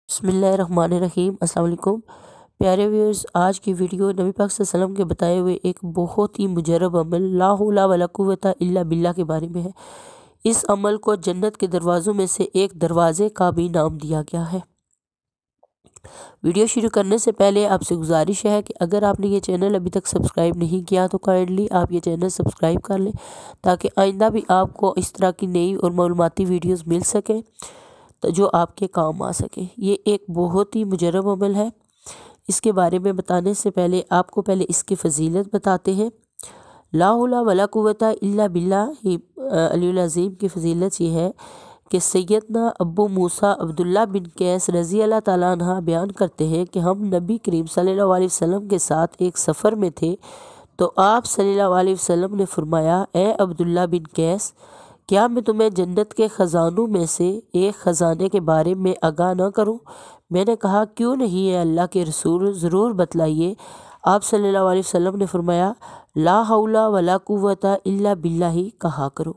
बिस्मिल्लाहिर्रहमानिर्रहीम। अस्सलाम वालेकुम प्यारे व्यूअर्स, आज की वीडियो नबी पाक सल्लल्लाहु अलैहि वसल्लम के बताए हुए एक बहुत ही मुजरब अमल ला हौला वला कुव्वता इल्ला बिल्लाह के बारे में है। इस अमल को जन्नत के दरवाज़ों में से एक दरवाज़े का भी नाम दिया गया है। वीडियो शुरू करने से पहले आपसे गुजारिश है कि अगर आपने ये चैनल अभी तक सब्सक्राइब नहीं किया तो काइंडली आप ये चैनल सब्सक्राइब कर लें ताकि आइंदा भी आपको इस तरह की नई और मालूमाती वीडियोस मिल सकें तो जो आपके काम आ सके। ये एक बहुत ही मुजरब अमल है। इसके बारे में बताने से पहले आपको पहले इसकी फ़जीलत बताते हैं। ला हौला वला कुव्वता इल्ला बिल्लाह अलीउल अज़ीम की फ़जीलत ये है कि सैयदना अबू मूसा अब्दुल्ला बिन कैस रज़ी अल्लाह ताला अन्हा बयान करते हैं कि हम नबी करीम सल्लल्लाहु अलैहि वसल्लम के साथ एक सफ़र में थे तो आप सल्लल्लाहु अलैहि वसल्लम ने फरमाया, ए अब्दुल्ला बिन कैस, क्या मैं तुम्हें जन्नत के ख़जानों में से एक ख़जाने के बारे में आगाह न करूं? मैंने कहा, क्यों नहीं है अल्लाह के रसूल, ज़रूर बतलाइए। आप सल्लल्लाहु अलैहि वसल्लम ने फरमाया, ला हौला वला कुव्वता इल्ला बिल्लाही कहा करो।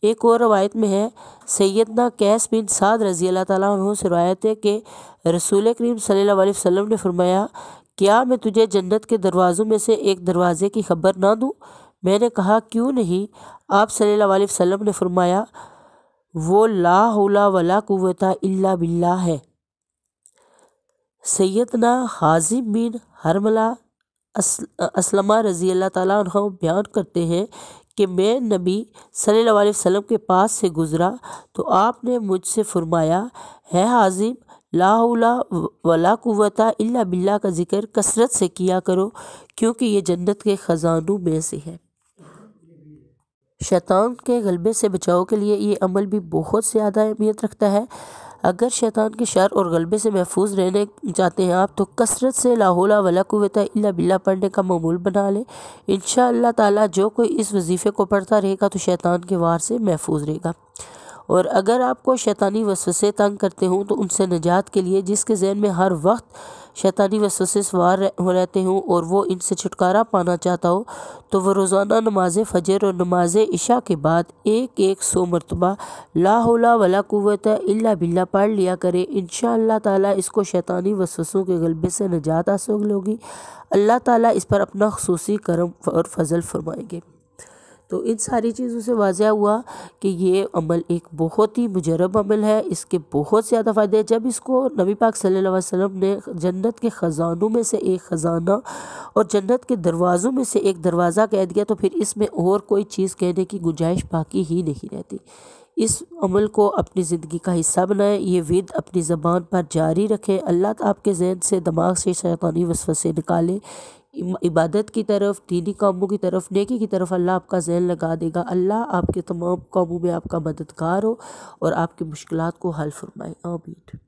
एक और रवायत में है, सैयदना कैस बिन साद रज़ी अल्लाह ताला अन्हु से रवायत है कि रसूल करीम सल्लल्लाहु अलैहि वसल्लम ने फरमाया, क्या मैं तुझे जन्नत के दरवाज़ों में से एक दरवाज़े की खबर ना दूँ? मैंने कहा, क्यों नहीं? आप सल्लल्लाहु अलैहि वसल्लम ने फरमाया, वो ला हौला वला कुव्वता इल्ला बिल्लाह है। सैयदना हाजिम बिन हरमला असलमा रज़ी अल्लाह ताला अन्हु बयान करते हैं कि मैं नबी सल्लल्लाहु अलैहि वसल्लम के पास से गुज़रा तो आपने मुझसे फरमाया, है हाजिम, ला हौला वला कुव्वता इल्ला बिल्लाह का जिक्र कसरत से किया करो क्योंकि ये जन्नत के ख़जानों में से है। शैतान के गलबे से बचाव के लिए ये अमल भी बहुत ज़्यादा अहमियत रखता है। अगर शैतान के शर और गलबे से महफूज रहने चाहते हैं आप तो कसरत से ला हौला वला कुव्वता इल्ला बिल्लाह पढ़ने का मामूल बना लें। इंशाअल्लाह ताला जो कोई इस वजीफ़े को पढ़ता रहेगा तो शैतान के वार से महफूज रहेगा। और अगर आपको शैतानी वसवसे तंग करते हों तो उनसे निजात के लिए, जिसके ज़हन में हर वक्त शैतानी वसवसे सवार रहते हों और वो इनसे छुटकारा पाना चाहता हो, तो वह रोज़ाना नमाज फ़जर और नमाज इशा के बाद 100 मरतबा ला हौला वला कुव्वता इल्ला बिल्लाह पढ़ लिया करे। इंशाअल्लाह ताला इसको शैतानी वसवसों के गलबे से निजात हासिल होगी। अल्लाह ताला इस पर अपना खुसूसी करम और फजल फरमाएंगे। तो इन सारी चीज़ों से वाज़ह हुआ कि ये अमल एक बहुत ही मुजरब अमल है। इसके बहुत ज़्यादा फ़ायदे हैं। जब इसको नबी पाक सल्लल्लाहु अलैहि वसल्लम ने जन्नत के ख़जानों में से एक ख़जाना और जन्नत के दरवाज़ों में से एक दरवाज़ा कह दिया तो फिर इसमें और कोई चीज़ कहने की गुंजाइश बाकी ही नहीं रहती। इस अमल को अपनी ज़िंदगी का हिस्सा बनाएं। ये विद अपनी ज़बान पर जारी रखें। अल्लाह आपके ज़हन से, दिमाग से शैतानी वसवसे निकाले। इबादत की तरफ, दीनी कामों की तरफ, नेकी की तरफ अल्लाह आपका ज़हन लगा देगा। अल्लाह आपके तमाम कामों में आपका मददगार हो और आपकी मुश्किलात को हल फरमाए। आमीन।